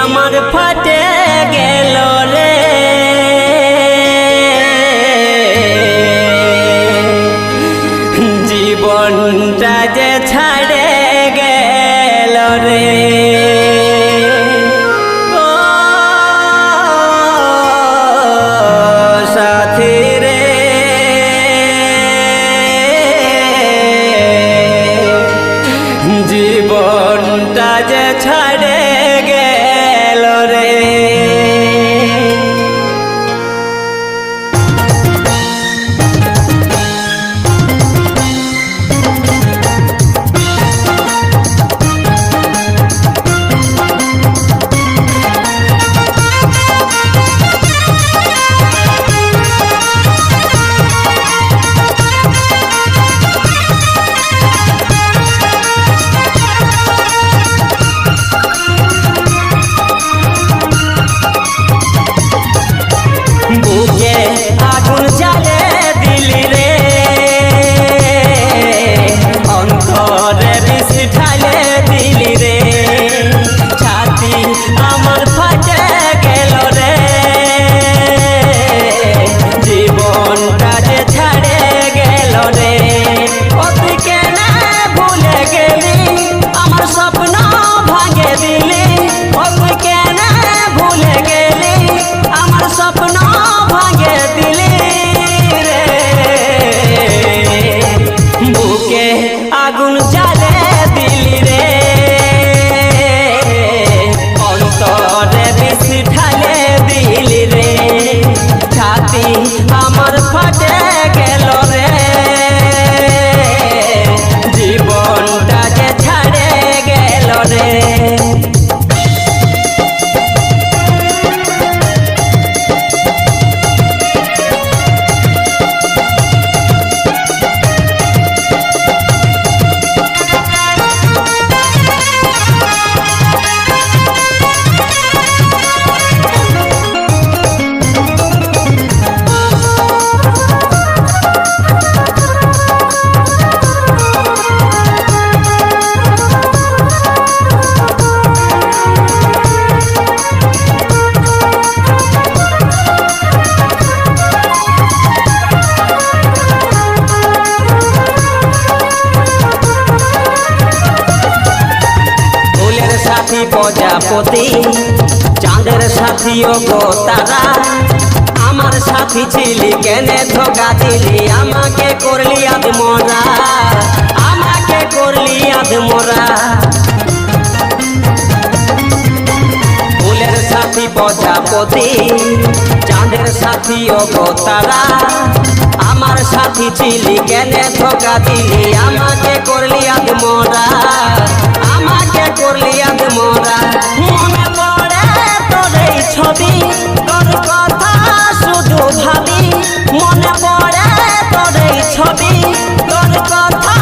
আমার ফাটে গেল রে জীবনটা যে ছাড়ে গেল রে ও সাথী রে জীবনটা যে ছাড়ে গেল রে বুকে আগুন জ্বালে দিলি রে অন্তরে বিষ ঢালে দিলি রে ছাতি আমার ফাটে গেল রে জীবনটা যে ছাড়ে গেল রে তুই কেন ভুলে গেলি আমার স্বপ্ন ভাঙে দিলি তুই কেন ভুলে গেলি আমার স্বপ্ন ভাঙে দিলি রে বুকে আগুন জ্বালে দিলি রে অন্তরে বিষ ঢালে দিলি রে ছাতি আমার ফাটে গেল রে জীবনটা যে ছাড়ে গেল রে সাথী প্রজাপতি চাঁদের সাথী ও গো তারা আমার সাথী ছিলি কেনে ধোকা দিলি আমাকে করলি আদমরা আমাকে করলি আদমরা ফুলের সাথী প্রজাপতি চাঁদের সাথী ও গো তারা আমার সাথী ছিলি কেনে ধোকা দিলি আমাকে করলি আদমরা আমাকে করলি আদমরা মনে পড়ে তোর এই ছবি তোর কথা শুধু ভাবি মনে পড়ে তোর এই ছবি তোর কথা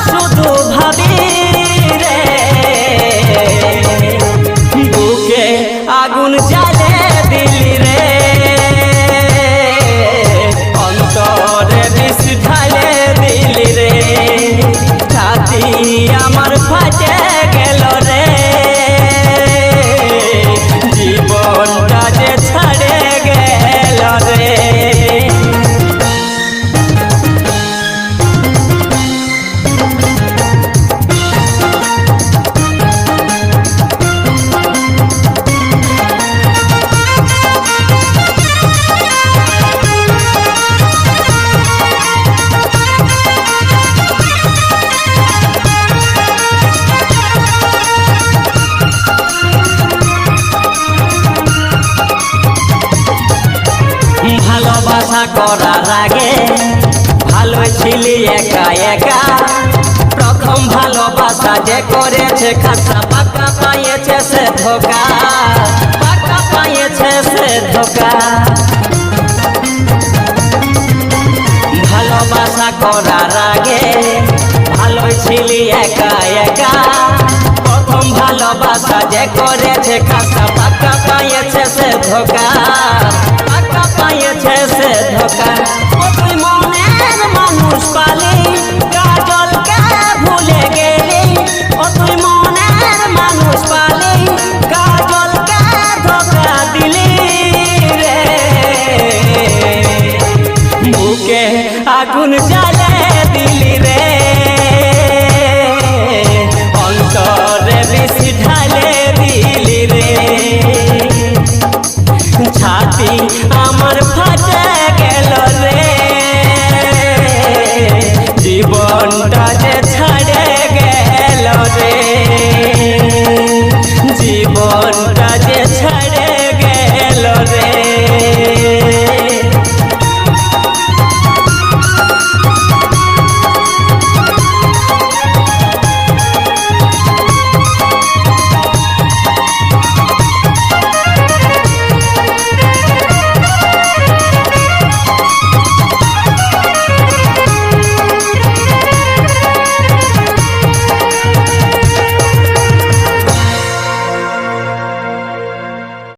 শুধু ভাবি রে বুকে আগুন জ্বালে দিলি রে অন্তরে বিষ ঢালে দিলি রে ছাতি আমার ফাটে গেল রে জীবনটা যে ছাড়ে গেল রে ভালোবাসা করার আগে ভালো ছিলি একা একা প্রথম ভালোবাসা যে করেছে খাতা পাকা পাইয়েছে সে ধোকা পাকা পাইয়েছে সে ধোকা ভালোবাসা করার আগে ভালো ছিলি একা একা প্রথম ভালোবাসা যে করেছে খাতা পাকা পাইয়েছে সে ধোকা পাকা পাইয়েছে সে ধোকা তুই মনের মানুষ পালি কাজলকে ভুলে গেলি তুই মনের মানুষ পালি কাজলকে আগুন জ্বালিয়ে